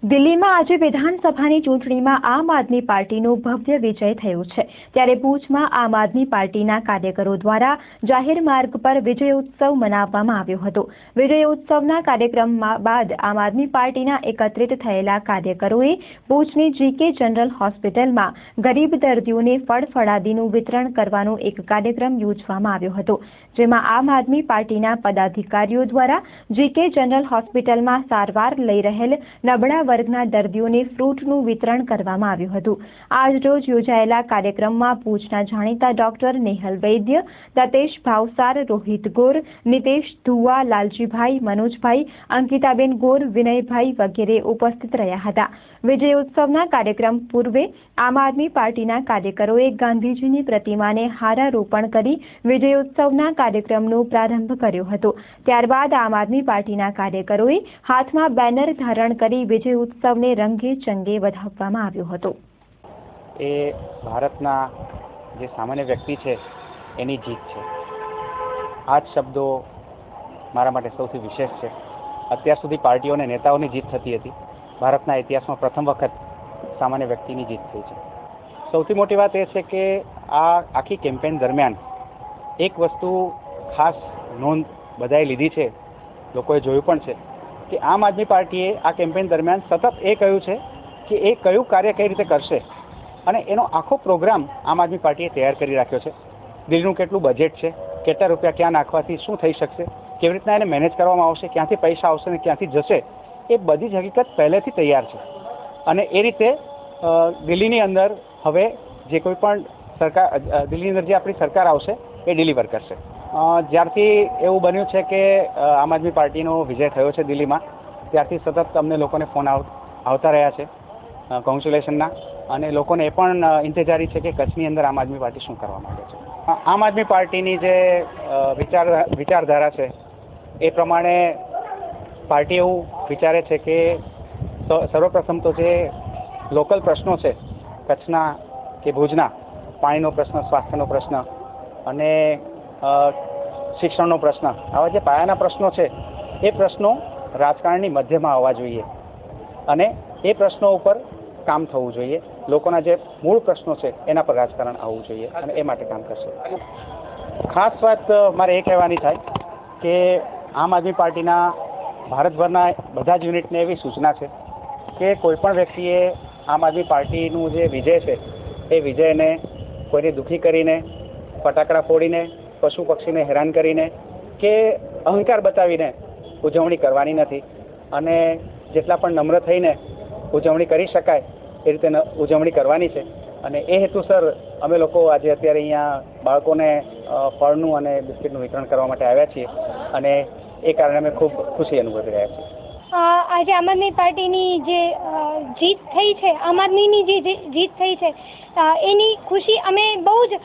દિલ્હીમાં આજે વિધાનસભાની ચૂંટણીમાં આમ આદમી પાર્ટીનો ભવ્ય વિજય થયો છે ત્યારે ભુજમાં આમ આદમી પાર્ટીના કાર્યકરો દ્વારા જાહેર માર્ગ પર વિજયોત્સવ મનાવવામાં આવ્યો હતો। વિજયોત્સવના કાર્યક્રમ બાદ આમ આદમી પાર્ટીના એકત્રિત થયેલા કાર્યકરોએ ભુજની જીકે જનરલ હોસ્પિટલમાં ગરીબ દર્દીઓને ફળફળાદીનું વિતરણ કરવાનો એક કાર્યક્રમ યોજવામાં આવ્યો હતો, જેમાં આમ આદમી પાર્ટીના પદાધિકારીઓ દ્વારા જીકે જનરલ હોસ્પિટલમાં સારવાર લઈ રહેલ નબળા વર્ગના દર્દીઓને ફ્રૂટનું વિતરણ કરવામાં આવ્યું હતું। આજ રોજ યોજાયેલા કાર્યક્રમમાં ભુજના જાણીતા ડોક્ટર નેહલ વૈદ્ય, દતેશ ભાવસાર, રોહિત ગોર, નિતેશ ધુવા, લાલજીભાઈ, મનોજભાઈ, અંકિતાબેન ગોર, વિનયભાઈ વગેરે ઉપસ્થિત રહ્યા હતા। વિજયોત્સવના કાર્યક્રમ પૂર્વે આમ આદમી પાર્ટીના કાર્યકરોએ ગાંધીજીની પ્રતિમાને હારારોપણ કરી વિજયોત્સવના કાર્યક્રમનો પ્રારંભ કર્યો હતો। ત્યારબાદ આમ આદમી પાર્ટીના કાર્યકરોએ હાથમાં બેનર ધારણ કરી વિજયોત્સવને રંગે ચંગે વધાવવામાં આવ્યો હતો। એ ભારતના જે સામાન્ય વ્યક્તિ છે એની જીત છે। આ જ શબ્દો મારા માટે સૌથી વિશેષ છે। અત્યાર સુધી પાર્ટીઓ અને નેતાઓની જીત થતી હતી, ભારતના ઇતિહાસમાં પ્રથમ વખત સામાન્ય વ્યક્તિની જીત થઈ છે। સૌથી મોટી વાત એ છે કે આ આખી કેમ્પેન દરમિયાન એક વસ્તુ ખાસ નોંધ બધાએ લીધી છે, લોકોએ જોયું પણ છે કે આમ આદમી પાર્ટીએ આ કેમ્પેન દરમિયાન સતત એ કહ્યું છે કે એ કયું કાર્ય કઈ રીતે કરશે અને એનો આખો પ્રોગ્રામ આમ આદમી પાર્ટીએ તૈયાર કરી રાખ્યો છે। દિલ્હીનું કેટલું બજેટ છે, કેટલા રૂપિયા ક્યાં નાખવાથી શું થઈ શકશે, કેવી રીતના એને મેનેજ કરવામાં આવશે, ક્યાંથી પૈસા આવશે અને ક્યાંથી જશે, એ બધી જ હકીકત પહેલેથી તૈયાર છે અને એ રીતે દિલ્હીની અંદર હવે જે કોઈ પણ સરકાર દિલ્હીની અંદર જે આપણી સરકાર આવશે એ ડિલિવર કરશે। જ્યારથી એવું બન્યું છે કે આમ આદમી પાર્ટીનો વિજય થયો છે દિલ્હીમાં, ત્યારથી સતત અમને લોકોને ફોન આવતા રહ્યા છે કોંગ્રેચ્યુલેશનના, અને લોકોને એ પણ ઇંતજારી છે કે કચ્છની અંદર આમ આદમી પાર્ટી શું કરવા માંગે છે। આમ આદમી પાર્ટીની જે વિચારધારા છે એ પ્રમાણે પાર્ટી એવું વિચારે છે કે સર્વપ્રથમ તો જે લોકલ પ્રશ્નો છે કચ્છના કે ભુજના, પાણીનો પ્રશ્ન, સ્વાસ્થ્યનો પ્રશ્ન અને શિક્ષણનો પ્રશ્ન, આવા જે પાયાના પ્રશ્નો છે એ પ્રશ્નો રાજકારણની મધ્યમાં આવવા જોઈએ અને એ પ્રશ્નો ઉપર કામ થવું જોઈએ। લોકોના જે મૂળ પ્રશ્નો છે એના પર રાજકારણ આવવું જોઈએ અને એ માટે કામ કરશે। ખાસ વાત મારે એ કહેવાની થાય કે આમ આદમી પાર્ટીના ભારતભરના બધા જ યુનિટને એવી સૂચના છે કે કોઈપણ વ્યક્તિએ આમ આદમી પાર્ટીનું જે વિજય છે એ વિજયને કોઈને દુઃખી કરીને, ફટાકડા ફોડીને, પશુ પક્ષીને હેરાન કરીને કે અહંકાર બતાવીને ઉજવણી કરવાની નથી અને જેટલા પણ નમ્ર થઈને ઉજવણી કરી શકાય એ રીતે ઉજવણી કરવાની છે। અને એ હેતુસર અમે લોકો આજે અત્યારે અહીંયા બાળકોને ફળનું અને બિસ્કિટનું વિતરણ કરવા માટે આવ્યા છીએ અને એ કારણે અમે ખૂબ ખુશી અનુભવી રહ્યા છીએ। આજે આમ આદમી પાર્ટીની જે જીત થઈ છે, આમ આદમીની જે જીત થઈ છે એની ખુશી અમે બહુ જ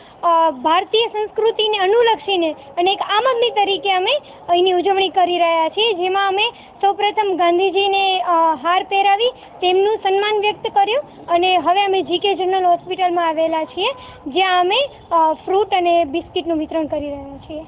ભારતીય સંસ્કૃતિને અનુલક્ષીને અને એક આમ આદમી તરીકે અમે એની ઉજવણી કરી રહ્યા છીએ, જેમાં અમે સૌપ્રથમ ગાંધીજીને હાર પહેરાવી તેમનું સન્માન વ્યક્ત કર્યું અને હવે અમે જીકે જનરલ હોસ્પિટલમાં આવેલા છીએ, જ્યાં અમે ફ્રૂટ અને બિસ્કિટનું વિતરણ કરી રહ્યા છીએ।